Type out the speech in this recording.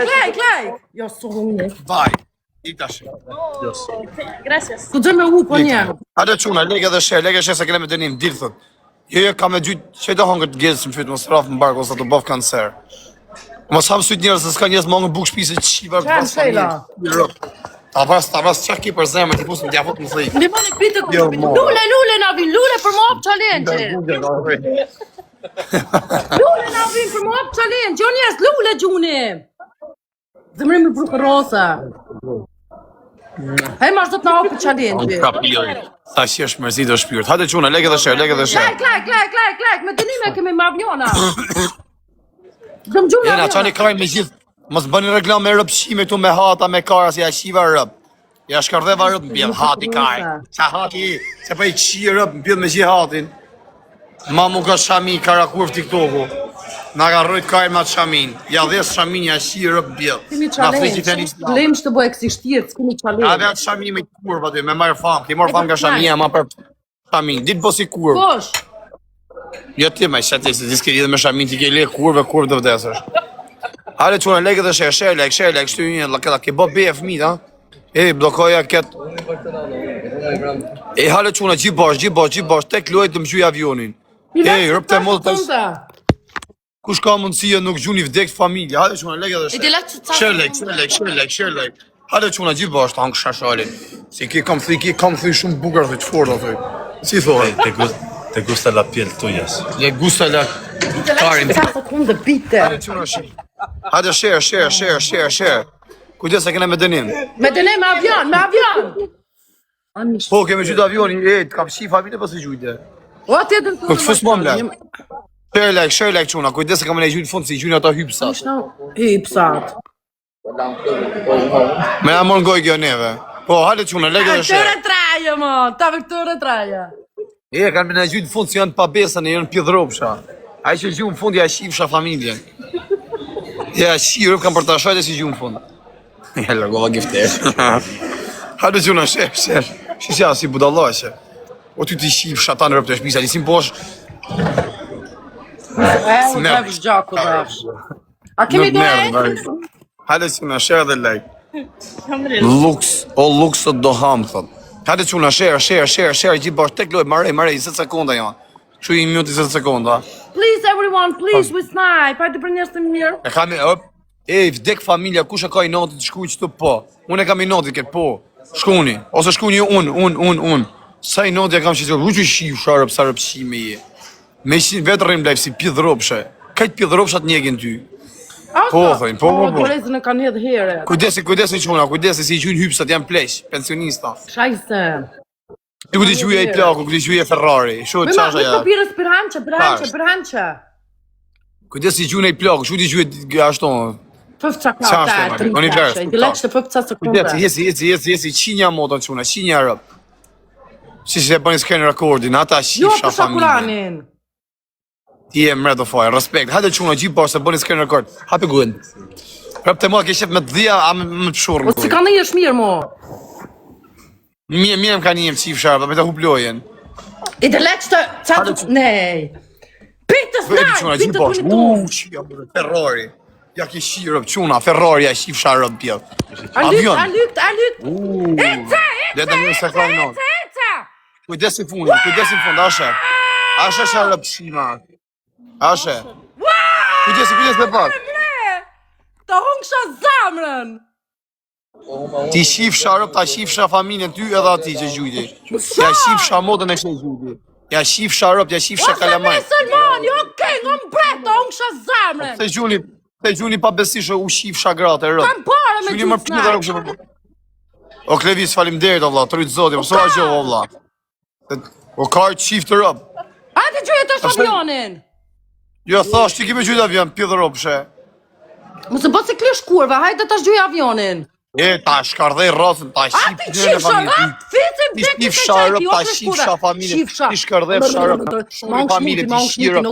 Gleich. Ja, sorry. Vaj, ik tash. Gracias. Ku me u po një. Hajde çuna, lega se kemi dënim, dil thot. Jo, kam me gjyt, që do hangët gjesë më fyt, mos raf në bark, ose të bëf kancer. Mos ham syt njerëz se s'ka njerëz mangë buk shtëpisë të shiva. Ta vras çka ki për zemër, ti pusë më t'ja fut më thëj. Më bani pritë lule na vin, lule për më hap challenge. Lule na vin për më hap challenge. Jo njerëz lule gjuni. Zemrën me brukë rosa. Hej marrë të të hap challenge. Ka piloj. Sa shesh mërzi do shpirt. Hajde çuna, lege dhe shër. Like, me dënime kemi me aviona. Dëm gjumë aviona. Jena çani kraj me gjithë. Mos bëni reklam me rëpshime këtu me hata, me kara, si ja shiva rëp. Ja shkardheva rëp në bjell, hati kaj. Qa hati, se pa i qi rëp në bjell me gjithë hatin. Ma mu ka shami, karakur të TikToku. Na ka rrujt kaj ma të shamin. Ja dhes shamin, ja shi rëp në bjell. Kemi challenge, lem që të bëj eksishtirë, s'kemi challenge. A vetë shamin me kurva ty, me marrë fam. Ki morë fam ka shamin, ma për shamin. Ditë po si kurvë. Bosh. Jo ti me shati, se diske lidhe me shamin, ti ke le kurvë të vdesësh. Hale çuna leke dhe share like, shtu një, la ke bo be fëmijë, ha? E blokoja ket. E hale çuna gjithë tek luaj të më gjuj avionin. E rëp të modë të... Kush ka mundësia nuk gjuni vdekt familja, hale çuna leke dhe share like. Hale çuna gjithë bash të hangë shashali. Si ki kam thuj shumë bukur të fortë thuj. Si thoi? Te gusta la piel tuyas. Le gusta la karin. Hale çuna hajde share. Kujdes se kena me dënim. Me dënim, me avion. Po, kemi gjytë avionin, kam shi familje pas e gjyte. O, ti edhe Po, të fus më mle. Share like quna, kujdes se kam e gjytë fund, si gjynë ata hypsat. Hypsat. Me na morën gojë kjo neve. Po, hajde quna, lege dhe share. Këtëre traje, mo, ta me këtëre traje. Kanë me na gjytë fund, si janë pa besën e janë pjedhropsha. A i që gjyë në fund, ja shifsha familjen. Ja, shirëp kam për të ashajt e si gjumë fund. Ja, lërgova giftesh. Hajde quna, shër. Shisja, si budallashe. O ty t'i shifë shatan rëp të shpisa, lisim posh. U drev gjaku drev. A kemi dojë? Hajde quna, shër dhe like. Lux të doham, thot. Hajde quna, shër, gjithë bash, tek loj, marej, 20 sekonda janë. Shu i minuti 20 sekonda. Please everyone, please, we snipe. Hajde për njështë të mirë. E kam vdek familja, kush e ka i natit, shkuj qëtu po. Unë e kam i natit këtë po. Shkuni. Ose shkuni unë. Sa i natit e kam qëtë, u që shif sharëp, sa rëpshime je. Me ishin vetë rrim lejf si pjedhropshe. Kajtë pjedhropshat njegin ty. Po, thëjnë, po. Korezën e kanë hedhë here. Kujdesi quna, kujdesi si i gjujnë hypsat, janë pleq, pensionista. Shajse. Ti ku ti gjuja i plaku, ku ti gjuja Ferrari. Shu të qasha ja. Me ma, birës përhanqë. Kujdesi i gjujnë i plaku, shu ti gjuja ashtu. Fëfqa ka, i leqë të fëfqa sekunde. Jesi, qinja moton quna, qinja rëp. Si se bëni s'keni rekordin, ata shifsha familje. Ti e mre do faj, respekt. Hajde quna, gjithë bashkë se bëni s'keni rekord. Hapi guen. Rëp të mua ke shef me të dhja, a me të shurë. O si ka në i është mirë, mo. Mie më ka një qifsha, me të huplojen. I të leqë të qatë, nej. Pitë të snaj, Ferrari. Ja ke shirëp, quna, Ferrari, ja shifsha rëp pjell. A lykt. Eca. Kujdesin fund, ashe shë rëp shima. Ashe. Kujdesin me pak. Të hongësha zamrën. Ti shifsha rëp, ta shifsha familjen ty edhe ati që gjujti. Ja shifsha modën e shë gjujti. Ja shifsha rëp, ja shifsha kalamaj. Ose me okej, në mbret, të hongësha zamrën. Te gjuni pa besishë u shifsha gratë e rëp. Kam pare me gjusë snaj. O Klevis, falim derit, o vla, të rritë zoti, o së a gjohë, o vla. O kartë shifë të rëp. Hajde gjujë të avionin. Jo, thash, ti kime gjujtë avion, pjëdë rëp, shë. Mësë bëtë se klish kurva, hajde të gjujë avionin. Ta shkardhej rrasën, ta shifë të njërë familje. Ti shifë sharëp, ta shifë sha familje. Ti shkardhej sharëp, shumë familje, ti shirëp.